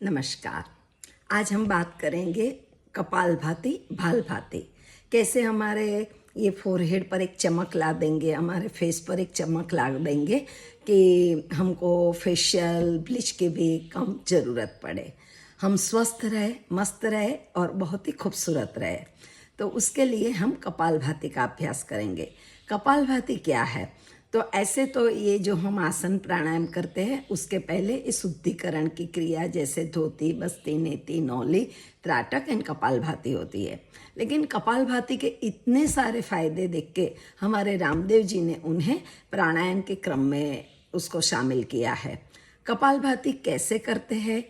नमस्कार। आज हम बात करेंगे कपालभाति भालभाति। कैसे हमारे ये फोरहेड पर एक चमक ला देंगे, हमारे फेस पर एक चमक ला देंगे कि हमको फेशियल ब्लीच की भी कम ज़रूरत पड़े, हम स्वस्थ रहे, मस्त रहे और बहुत ही खूबसूरत रहे। तो उसके लिए हम कपालभाति का अभ्यास करेंगे। कपालभाति क्या है? तो ऐसे तो ये जो हम आसन प्राणायाम करते हैं उसके पहले इस शुद्धिकरण की क्रिया जैसे धोती, बस्ती, नेति, नौली, त्राटक एंड कपालभाति होती है। लेकिन कपालभाति के इतने सारे फायदे देख के हमारे रामदेव जी ने उन्हें प्राणायाम के क्रम में उसको शामिल किया है। कपालभाति कैसे करते हैं,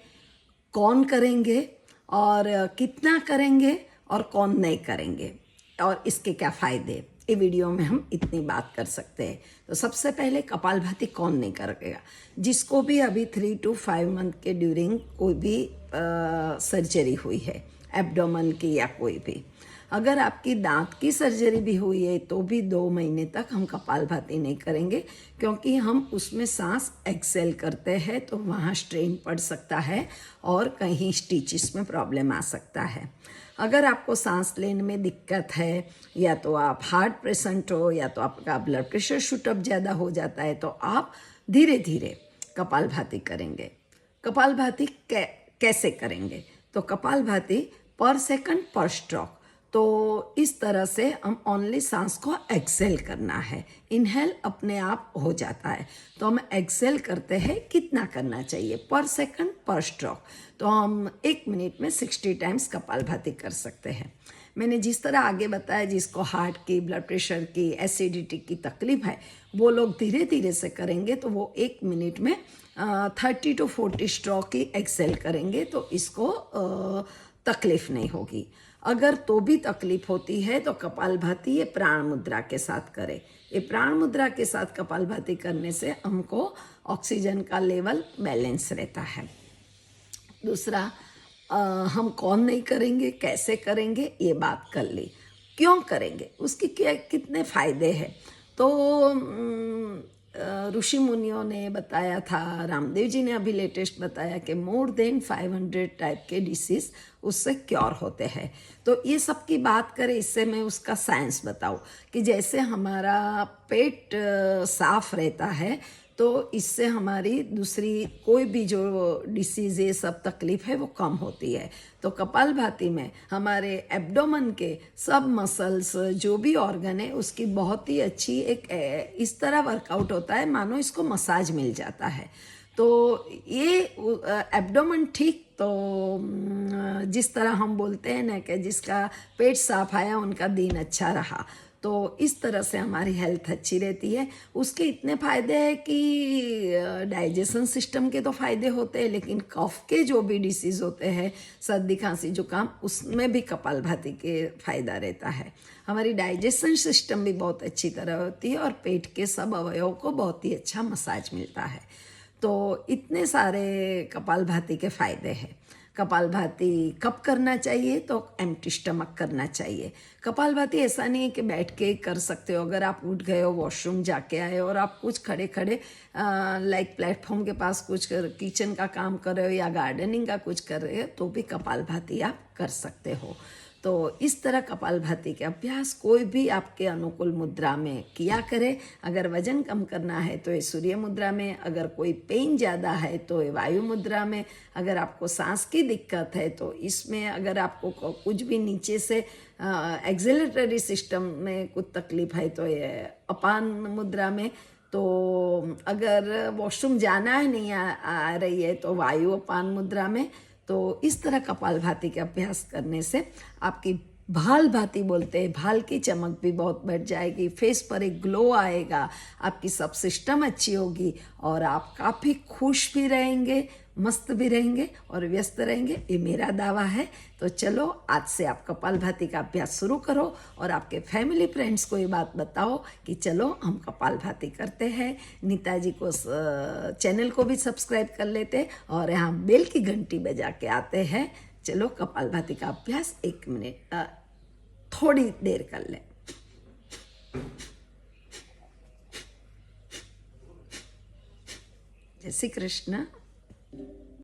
कौन करेंगे और कितना करेंगे और कौन नहीं करेंगे और इसके क्या फ़ायदे, ये वीडियो में हम इतनी बात कर सकते हैं। तो सबसे पहले कपालभाति कौन नहीं करेगा? जिसको भी अभी 3 to 5 मंथ के ड्यूरिंग कोई भी सर्जरी हुई है, एब्डोमेन की या कोई भी, अगर आपकी दांत की सर्जरी भी हुई है तो भी 2 महीने तक हम कपालभाति नहीं करेंगे, क्योंकि हम उसमें सांस एक्सेल करते हैं तो वहाँ स्ट्रेन पड़ सकता है और कहीं स्टिचेस में प्रॉब्लम आ सकता है। अगर आपको सांस लेने में दिक्कत है, या तो आप हार्ट पेशेंट हो, या तो आपका ब्लड प्रेशर शूटअप ज़्यादा हो जाता है, तो आप धीरे धीरे कपालभाति करेंगे। कपालभाति कैसे करेंगे? तो कपालभाति पर सेकंड पर स्ट्रोक। तो इस तरह से हम ओनली सांस को एक्सेल करना है, इनहेल अपने आप हो जाता है। तो हम एक्सेल करते हैं, कितना करना चाहिए? पर सेकंड पर स्ट्रोक। तो हम 1 मिनट में 60 टाइम्स कपालभाति कर सकते हैं। मैंने जिस तरह आगे बताया, जिसको हार्ट की, ब्लड प्रेशर की, एसिडिटी की तकलीफ है, वो लोग धीरे धीरे से करेंगे तो वो 1 मिनट में 30 to 40 स्ट्रोक ही एक्सेल करेंगे, तो इसको तकलीफ नहीं होगी। अगर तो भी तकलीफ होती है तो कपालभाति ये प्राण मुद्रा के साथ करें। ये प्राण मुद्रा के साथ कपालभाति करने से हमको ऑक्सीजन का लेवल बैलेंस रहता है। दूसरा, हम कौन नहीं करेंगे, कैसे करेंगे, ये बात कर ली। क्यों करेंगे, उसकी क्या कितने फ़ायदे हैं? तो ऋषि मुनियों ने बताया था, रामदेव जी ने अभी लेटेस्ट बताया कि मोर देन 500 टाइप के डिसीज़ उससे क्योर होते हैं। तो ये सब की बात करें, इससे मैं उसका साइंस बताऊँ कि जैसे हमारा पेट साफ रहता है तो इससे हमारी दूसरी कोई भी जो डिसीज़ ये सब तकलीफ है वो कम होती है। तो कपालभाति में हमारे एब्डोमेन के सब मसल्स, जो भी ऑर्गन है, उसकी बहुत ही अच्छी एक इस तरह वर्कआउट होता है मानो इसको मसाज मिल जाता है। तो ये एब्डोमेन ठीक, तो जिस तरह हम बोलते हैं ना कि जिसका पेट साफ आया उनका दिन अच्छा रहा, तो इस तरह से हमारी हेल्थ अच्छी रहती है। उसके इतने फ़ायदे हैं कि डाइजेशन सिस्टम के तो फ़ायदे होते हैं, लेकिन कफ के जो भी डिसीज़ होते हैं, सर्दी खांसी जुकाम, उसमें भी कपालभाति के फ़ायदा रहता है। हमारी डाइजेशन सिस्टम भी बहुत अच्छी तरह होती है और पेट के सब अवयवों को बहुत ही अच्छा मसाज मिलता है। तो इतने सारे कपालभाति के फ़ायदे हैं। कपालभाति कब करना चाहिए? तो एम्प्टी स्टमक करना चाहिए। कपालभाति ऐसा नहीं है कि बैठ के कर सकते हो। अगर आप उठ गए हो, वॉशरूम जाके आए और आप कुछ खड़े खड़े लाइक प्लेटफॉर्म के पास कुछ किचन का काम कर रहे हो या गार्डनिंग का कुछ कर रहे हो, तो भी कपालभाति आप कर सकते हो। तो इस तरह कपालभाति के अभ्यास कोई भी आपके अनुकूल मुद्रा में किया करे। अगर वजन कम करना है तो ये सूर्य मुद्रा में, अगर कोई पेन ज़्यादा है तो ये वायु मुद्रा में, अगर आपको सांस की दिक्कत है तो इसमें, अगर आपको कुछ भी नीचे से एक्सिलरेटरी सिस्टम में कुछ तकलीफ है तो ये अपान मुद्रा में, तो अगर वॉशरूम जाना है नहीं आ रही है तो वायु अपान मुद्रा में। तो इस तरह कपालभाति के अभ्यास करने से आपकी भालभाति बोलते हैं, भाल की चमक भी बहुत बढ़ जाएगी, फेस पर एक ग्लो आएगा, आपकी सब सिस्टम अच्छी होगी और आप काफ़ी खुश भी रहेंगे, मस्त भी रहेंगे और व्यस्त रहेंगे, ये मेरा दावा है। तो चलो आज से आप कपालभाति का अभ्यास शुरू करो और आपके फैमिली फ्रेंड्स को ये बात बताओ कि चलो हम कपालभाति करते हैं। नीता जी को चैनल को भी सब्सक्राइब कर लेते और यहाँ बेल की घंटी बजा के आते हैं। चलो कपालभाति का अभ्यास 1 मिनट थोड़ी देर कर लें। जय श्री कृष्ण।